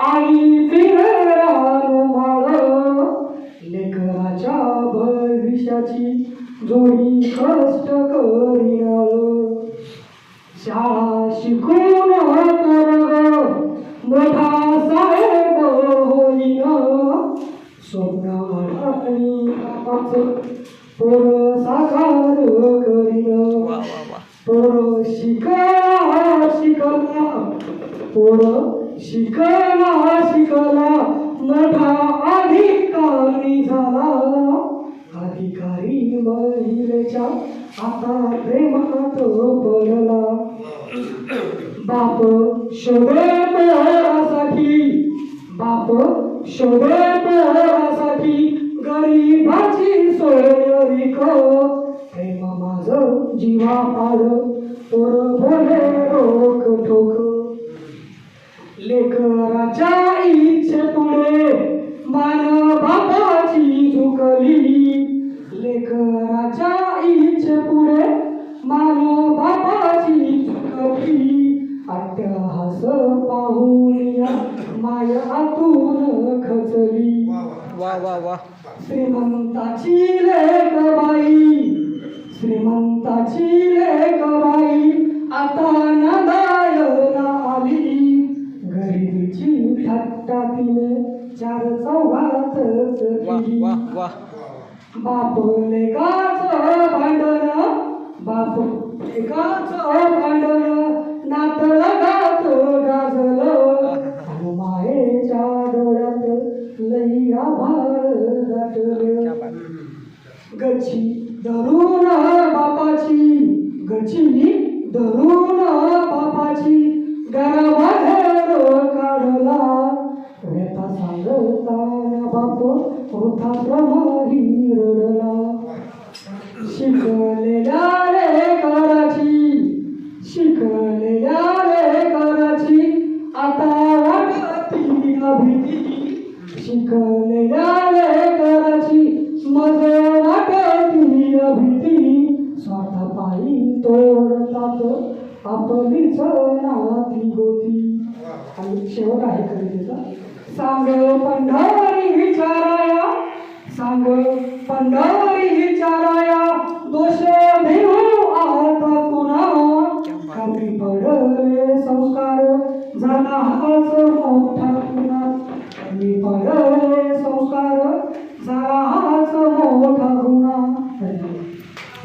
आई फिरानो माळ लेकराच्या भविष्याची जोडी कष्ट करीनाळ शाळा शिकून कर मोठा साहेब होईन स्वप्न आणि पोर साकार करीन पोर शिकला शिकला मोठा अधिकारी झाला अधिकारी महिलेच्या आता प्रेमात पडला बाप शोधे पोरासाठी गरीबाची सोयरीक प्रेम माझं जीवा पाड पोर बोले रोक ठोक लेकराच्या इच्छे पुढे मान बापाची झुकली लेकराच्या इच्छे पुढे मान बापाची झुकली अट्टहास पाहून माय आतून खचली वा वा वा श्रीमंताची लेक बाई आता नदायला आली गरिबीची थट्टा तिने चार चौघात केली बाप लेकाचं भांडण नात लगात गाजलं मायेच्या डोळ्यात लई आभाळ दाटलं गच्ची धरून बापाची घराबाहेर काढला व्यथा सांगताना बाप होता प्रमाही रडला शिकलेल्या लेकराची आता वाटती भीती शिकलेल्या लेकराची मज वाटती भीती स्वार्थपायी तोडतात आपलीच नाती गोती आणि शेवट आहे कवितेचा सांग पंढरी विचाराया दोष देऊ आता कुणा कमी पडले संस्कार झाला हाच